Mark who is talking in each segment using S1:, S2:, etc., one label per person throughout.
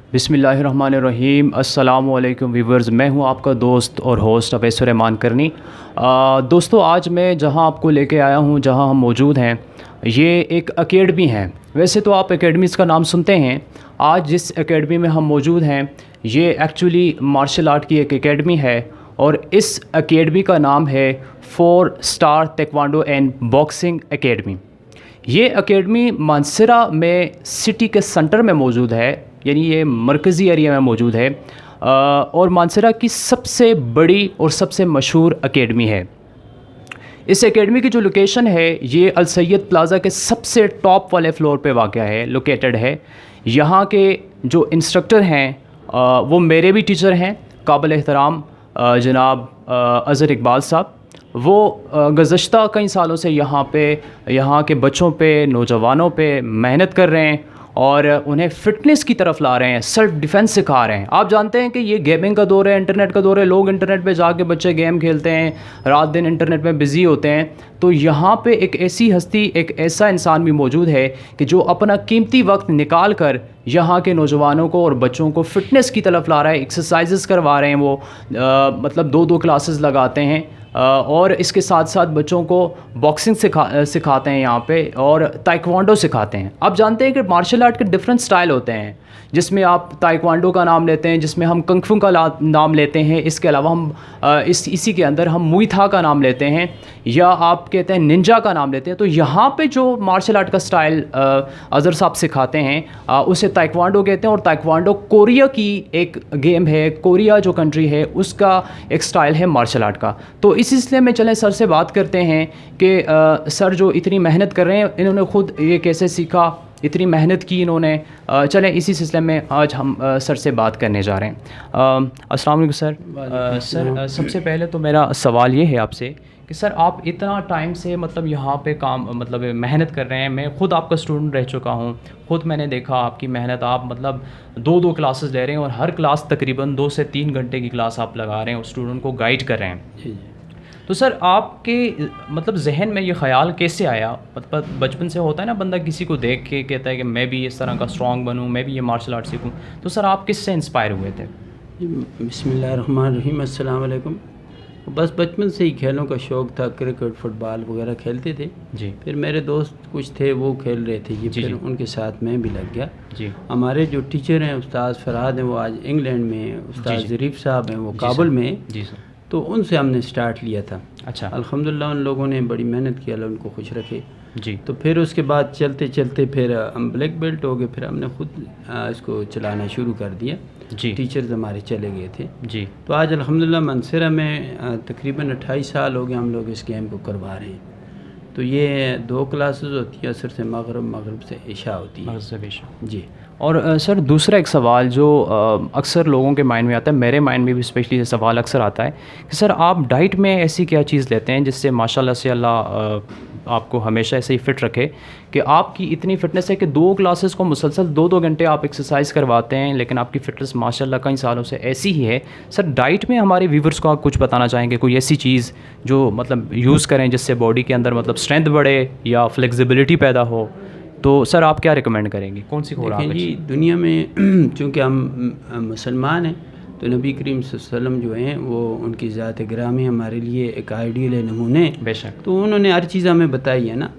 S1: बिस्मिल्लाहिर्रहमानिर्रहीम। अस्सलामु अलैकुम व्यूवर्स, मैं हूं आपका दोस्त और होस्ट अवैस रहमान करनी। दोस्तों, आज मैं जहां आपको लेके आया हूं, जहां हम मौजूद हैं, ये एक एकेडमी है। वैसे तो आप एकेडमीज़ का नाम सुनते हैं। आज जिस एकेडमी में हम मौजूद हैं, ये एक्चुअली मार्शल आर्ट की एक एकेडमी है और इस एकेडमी का नाम है 4 star taekwondo and boxing academy. ये एकेडमी मानसरा में सिटी के सेंटर में मौजूद है, यानी ये मरकज़ी एरिया में मौजूद है और मानसरा की सबसे बड़ी और सबसे मशहूर एकेडमी है। इस एकेडमी की जो लोकेशन है, ये अल सैयद प्लाज़ा के सबसे टॉप वाले फ्लोर पे वाक़या है, लोकेटेड है। यहाँ के जो इंस्ट्रक्टर हैं वो मेरे भी टीचर हैं, काबिल एहतराम जनाब अज़हर इकबाल साहब। वो गुज़श्ता कई सालों से यहाँ के बच्चों पे, नौजवानों पे मेहनत कर रहे हैं और उन्हें फ़िटनेस की तरफ ला रहे हैं, सेल्फ़ डिफेंस सिखा रहे हैं। आप जानते हैं कि ये गेमिंग का दौर है, इंटरनेट का दौर है, लोग इंटरनेट पे जाके बच्चे गेम खेलते हैं, रात दिन इंटरनेट में बिज़ी होते हैं। तो यहाँ पे एक ऐसी हस्ती, एक ऐसा इंसान भी मौजूद है कि जो अपना कीमती वक्त निकाल कर यहाँ के नौजवानों को और बच्चों को फ़िटनेस की तरफ ला रहा है, एक्सरसाइजेस करवा रहे हैं। वो मतलब 2-2 क्लासेस लगाते हैं और इसके साथ साथ बच्चों को बॉक्सिंग सिखाते हैं यहाँ पे, और ताइक्वांडो सिखाते हैं। आप जानते हैं कि मार्शल आर्ट के डिफरेंट स्टाइल होते हैं, जिसमें आप ताइक्वांडो का नाम लेते हैं, जिसमें हम कंग फू का नाम लेते हैं। इसके अलावा हम इसी के अंदर हम मुई था का नाम लेते हैं, या आप कहते हैं निंजा का नाम लेते हैं। तो यहाँ पे जो मार्शल आर्ट का स्टाइल अज़हर साहब सिखाते हैं उसे ताइक्वांडो कहते हैं। और ताइक्वांडो कोरिया की एक गेम है, कोरिया जो कंट्री है उसका एक स्टाइल है मार्शल आर्ट का। तो इस सिलसिले में चलें सर से बात करते हैं कि सर जो इतनी मेहनत कर रहे हैं, इन्होंने ख़ुद ये कैसे सीखा, इतनी मेहनत की इन्होंने। चलें इसी सिलसिले में आज हम सर से बात करने जा रहे हैं। अस्सलाम वालेकुम सर। सर सबसे पहले तो मेरा सवाल ये है आपसे कि सर आप इतना टाइम से मतलब यहाँ पे काम मतलब मेहनत कर रहे हैं। मैं ख़ुद आपका स्टूडेंट रह चुका हूँ, ख़ुद मैंने देखा आपकी मेहनत। आप मतलब 2-2 क्लासेस ले रहे हैं और हर क्लास तकरीबन 2 से 3 घंटे की क्लास आप लगा रहे हैं और स्टूडेंट को गाइड कर रहे हैं। तो सर आपके मतलब जहन में ये ख़्याल कैसे आया? मतलब बचपन से होता है ना, बंदा किसी को देख के कहता है कि मैं भी इस तरह का स्ट्रॉन्ग बनूं, मैं भी ये मार्शल आर्ट सीखूं। तो सर आप किससे इंस्पायर हुए थे?
S2: बिस्मिल्लाहिर्रहमानिर्रहीम, अस्सलाम वालेकुम। बस बचपन से ही खेलों का शौक़ था, क्रिकेट फुटबॉल वगैरह खेलते थे
S1: जी।
S2: फिर मेरे दोस्त कुछ थे वो खेल रहे थे जी, फिर उनके साथ मैं भी लग गया जी। हमारे जो टीचर हैं उस्ताद फरहाद हैं, वो आज इंग्लैंड में हैं। उस्ताद ज़रीफ़ साहब हैं, वो काबुल में हैं जी सर। तो उनसे हमने स्टार्ट लिया था। अच्छा, अल्हम्दुलिल्लाह उन लोगों ने बड़ी मेहनत की, अल्लाह उनको खुश रखे जी। तो फिर उसके बाद चलते चलते फिर हम ब्लैक बेल्ट हो गए। फिर हमने ख़ुद इसको चलाना शुरू कर दिया जी। टीचर्स हमारे चले गए थे जी। तो आज अल्हम्दुलिल्लाह मानसरा में तकरीबन 28 साल हो गए हम लोग इस गेम को करवा रहे हैं। तो ये 2 क्लासेस होती है, असर से मगरिब, मगरिब से इशा होती है जी।
S1: और सर दूसरा एक सवाल जो अक्सर लोगों के माइंड में आता है, मेरे माइंड में भी स्पेशली ये सवाल अक्सर आता है कि सर आप डाइट में ऐसी क्या चीज़ लेते हैं जिससे माशाल्लाह से अल्लाह आपको हमेशा ऐसे ही फ़िट रखे कि आपकी इतनी फ़िटनेस है कि 2 क्लासेस को मुसलसल 2-2 घंटे आप एक्सरसाइज करवाते हैं, लेकिन आपकी फ़िटनेस माशाल्लाह कई सालों से ऐसी ही है। सर डाइट में हमारे व्यूवर्स को आप कुछ बताना चाहेंगे, कोई ऐसी चीज़ जो मतलब यूज़ करें जिससे बॉडी के अंदर मतलब स्ट्रेंथ बढ़े या फ्लेक्सिबिलिटी पैदा हो? तो सर आप क्या रिकमेंड करेंगे, कौन सी खुराक?
S2: देखिए जी, दुनिया में चूँकि हम मुसलमान हैं तो नबी करीम सल्लल्लाहु अलैहि वसल्लम जो हैं वो उनकी ज़ात ग्रामी हमारे लिए एक आइडियल नमूने।
S1: बेशक।
S2: तो उन्होंने हर चीज़ हमें बताई है ना।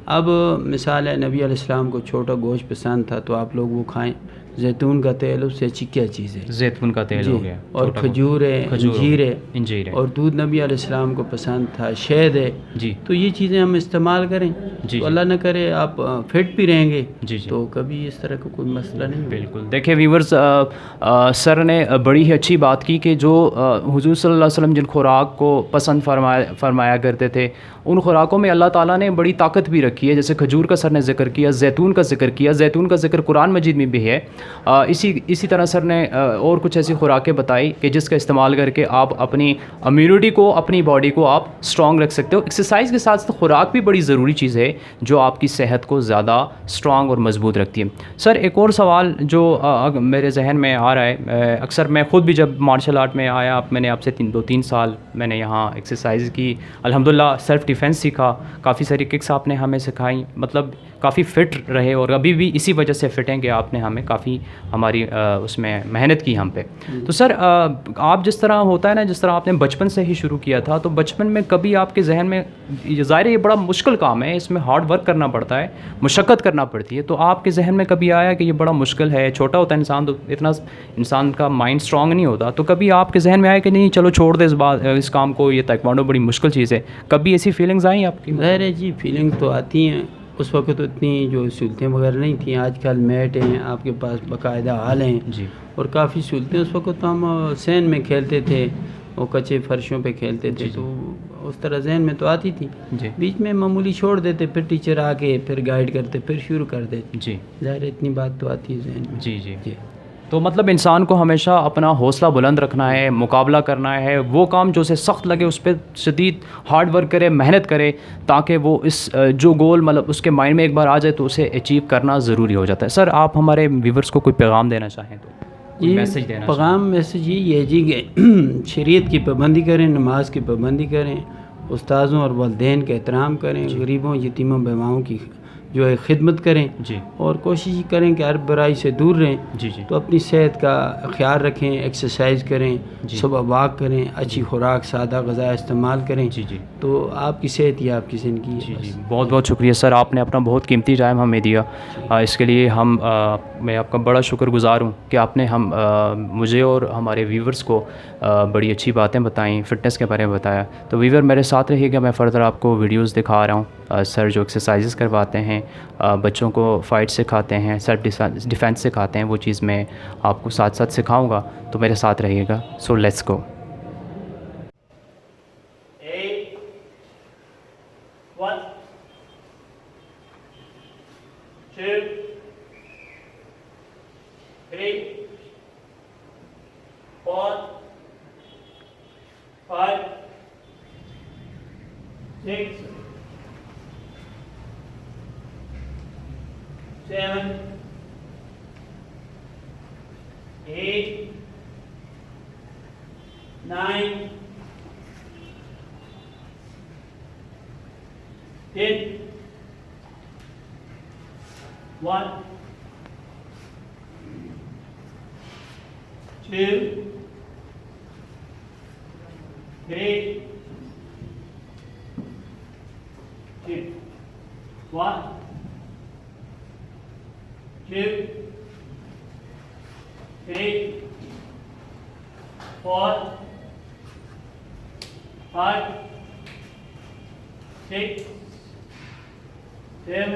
S2: अब मिसाल है, नबी अलैहिस्सलाम को छोटा गोश्त पसंद था तो आप लोग वो खाएं। जैतून का तेल, उससे अच्छी क्या चीज़ है? जैतून का तेल हो गया। और खजूर है, इंजीर है। और दूध नबी अलैहिस्सलाम को पसंद था, शहद है जी। तो ये चीज़ें हम इस्तेमाल करें जी, तो अल्लाह न करे आप फिट भी रहेंगे जी। तो कभी इस तरह का कोई मसला नहीं।
S1: बिल्कुल। देखिए व्यूवर्स, सर ने बड़ी ही अच्छी बात की कि जो हुजूर सल्लल्लाहु अलैहि वसल्लम जिन खुराक को पसंद फरमाया करते थे, उन खुराकों में अल्लाह ताला ने बड़ी ताकत भी रखी है। जैसे खजूर का सर ने ज़िक्र किया, जैतून का ज़िक्र किया, जैतून का ज़िक्र कुरान मजीद में भी है। इसी तरह सर ने और कुछ ऐसी खुराकें बताई कि जिसका इस्तेमाल करके आप अपनी इम्यूनिटी को, अपनी बॉडी को आप स्ट्रॉन्ग रख सकते हो। एक्सरसाइज के साथ साथ खुराक भी बड़ी ज़रूरी चीज़ है जो आपकी सेहत को ज़्यादा स्ट्रॉन्ग और मजबूत रखती है। सर एक और सवाल जो मेरे जहन में आ रहा है, अक्सर मैं ख़ुद भी जब मार्शल आर्ट में आया, मैंने आपसे 2-3 साल मैंने यहाँ एक्सरसाइज की, अल्हम्दुलिल्लाह सेल्फ़ डिफेंस सीखा, काफ़ी सारी किक्स आपने हमें सिखाई। मतलब کافی فٹ رہے اور ابھی بھی اسی وجہ سے فٹ ہیں کہ آپ نے ہمیں کافی ہماری اس میں محنت کی ہم پہ. تو سر آپ جس طرح ہوتا ہے نا, جس طرح آپ نے بچپن سے ہی شروع کیا تھا, تو بچپن میں کبھی آپ کے ذہن میں, ظاہر ہے یہ بڑا مشکل کام ہے, اس میں ہارڈ ورک کرنا پڑتا ہے, مشقت کرنا پڑتی ہے, تو آپ کے ذہن میں کبھی آیا کہ یہ بڑا مشکل ہے؟ چھوٹا ہوتا ہے انسان تو اتنا انسان کا مائنڈ اسٹرانگ نہیں ہوتا, تو کبھی آپ کے ذہن میں آیا کہ نہیں چلو چھوڑ دے اس کام کو, یہ تائیکوانڈو بڑی مشکل چیز ہے, کبھی ایسی فیلنگز آئیں آپ کی؟
S2: ظاہر ہے جی, فیلنگ تو آتی ہیں. اس وقت تو اتنی جو سہولتیں وغیرہ نہیں تھیں. آج کل میٹ ہیں, آپ کے پاس باقاعدہ ہال ہیں
S1: جی,
S2: اور کافی سہولتیں. اس وقت تو ہم سین میں کھیلتے تھے, وہ کچے فرشوں پہ کھیلتے تھے, تو اس طرح ذہن میں تو آتی تھی. بیچ میں معمولی چھوڑ دیتے, پھر ٹیچر آ کے پھر گائیڈ کرتے, پھر شروع کر دیتے.
S1: جی,
S2: ظاہر اتنی بات تو آتی ہے ذہن میں.
S1: جی جی جی. تو مطلب انسان کو ہمیشہ اپنا حوصلہ بلند رکھنا ہے, مقابلہ کرنا ہے, وہ کام جو اسے سخت لگے اس پہ شدید ہارڈ ورک کرے, محنت کرے, تاکہ وہ اس جو گول مطلب اس کے مائنڈ میں ایک بار آ جائے تو اسے اچیو کرنا ضروری ہو جاتا ہے. سر آپ ہمارے ویورز کو کوئی پیغام دینا چاہیں تو میسیج دینا چاہیں؟
S2: پیغام میسیج یہ ہے جی کہ شریعت کی پابندی کریں, نماز کی پابندی کریں, استاذوں اور والدین کا احترام کریں, غریبوں یتیموں بیواؤں کی جو ہے خدمت کریں,
S1: جی,
S2: اور کوشش کریں کہ ہر برائی سے دور رہیں.
S1: جی جی,
S2: تو اپنی صحت کا خیال رکھیں, ایکسرسائز کریں, صبح واک کریں, اچھی خوراک سادہ غذا استعمال کریں.
S1: جی جی,
S2: تو آپ کی صحت ہی آپ کی زندگی ہے.
S1: جی جی, بہت بہت شکریہ سر, آپ نے اپنا بہت قیمتی ٹائم ہمیں دیا. اس کے لیے میں آپ کا بڑا شکر گزار ہوں کہ آپ نے مجھے اور ہمارے ویورز کو بڑی اچھی باتیں بتائیں, فٹنس کے بارے میں بتایا. تو ویور میرے ساتھ رہیے گا, میں فردر آپ کو ویڈیوز دکھا رہا ہوں. سر جو ایکسرسائزز کرواتے ہیں, بچوں کو فائٹ سکھاتے ہیں, سیلف ڈیفینس سکھاتے ہیں, وہ چیز میں آپ کو ساتھ ساتھ سکھاؤں گا, تو میرے ساتھ رہیے گا. So let's go.
S3: 1 2 3 4 5 6 7 8 9 10 1 2 3 1 2 3 4 5 6 7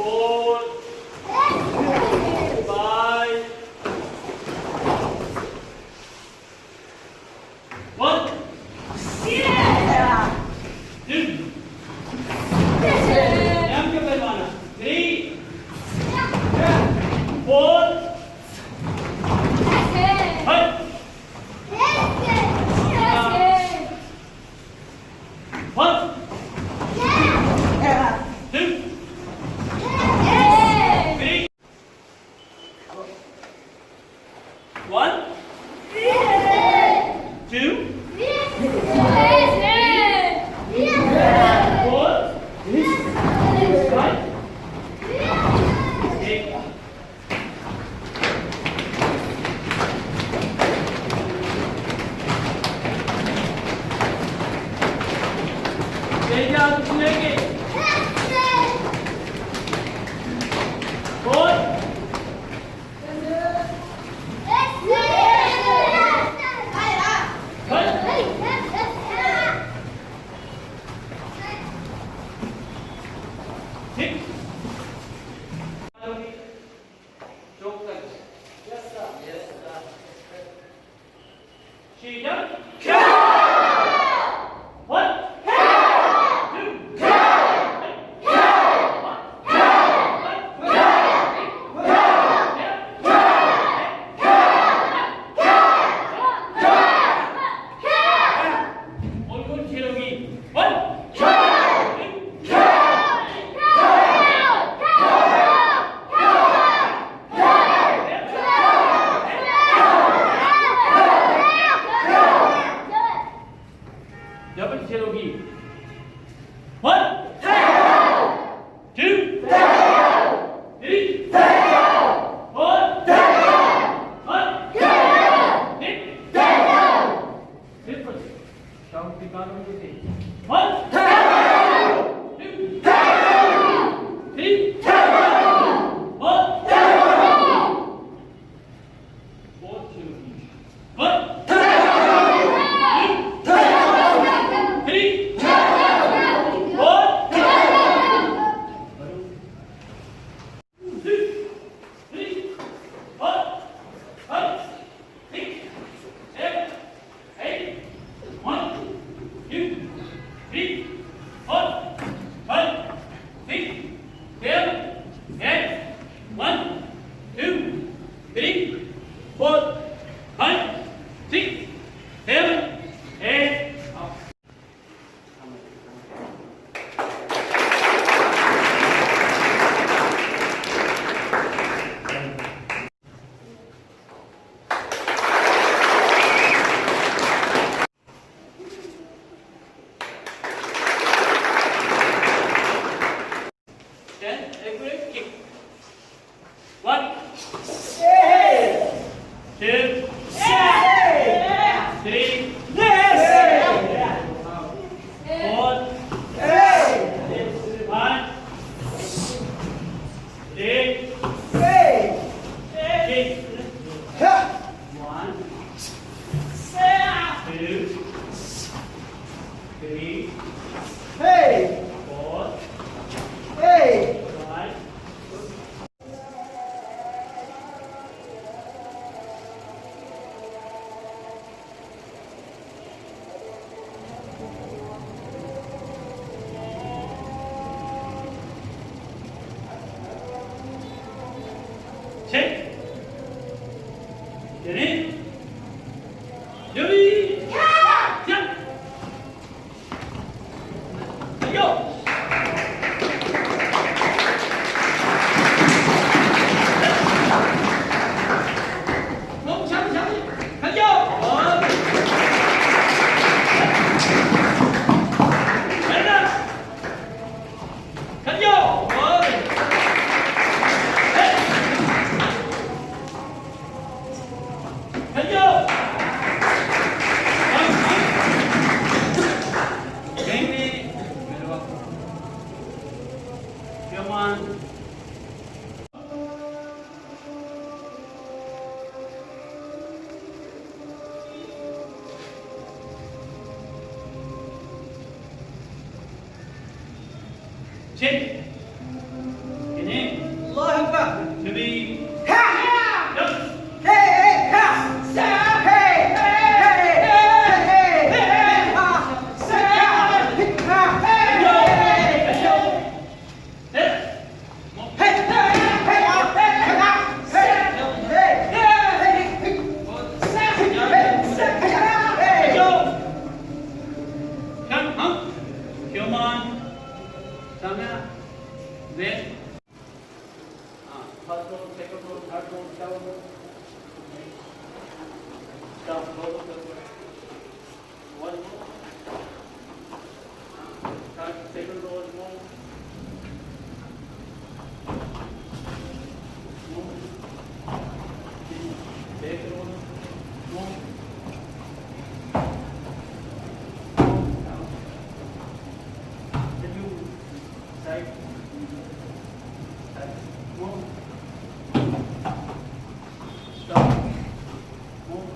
S3: 4 5 1 2 Jump ke pelwana 3 4 5 1 2 3 1 2 10, accurate, kick. 1, 2, 3, 4, 5, 8, kick. 1, 2, 3, 4, 5. Check. Get in. Ready. Jump. Go. Một sáu sáu. Hãy vô. Hãy ra. Hãy vô. Hãy vô. Game đi. Come on. Check. Ini.
S4: الله أكبر.
S3: To be.
S4: ها
S3: Jump.
S4: هي ها سا هي هي هي ها سا ها
S3: Come, huh? Come on. Come here. There. First row, second row, third row, down row. Stop, go to the one row. Start, second row, move. Move. Back row, move. Side. Move. Stop. Move.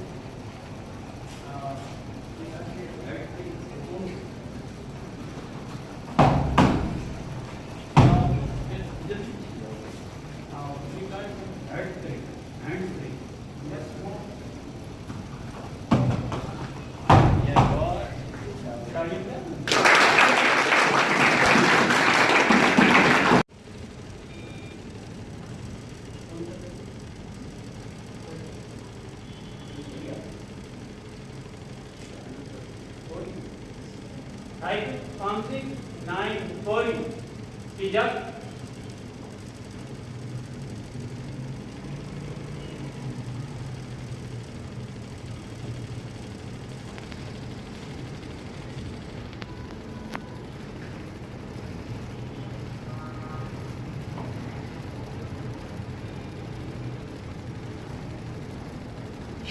S3: Move. Just. Three guys. Hand three. Hand three. Yes, move. Yeah, God. Starting there. Right, palm 6, 9, 40. Speed up.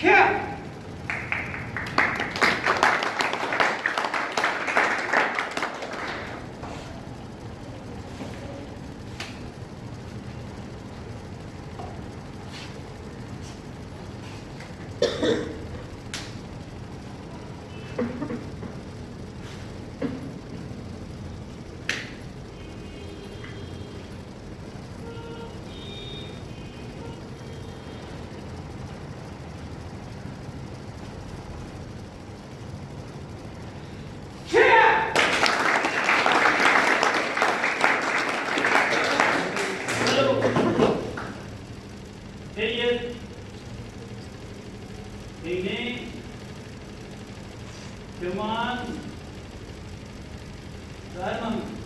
S4: Yeah. Come on. Simon.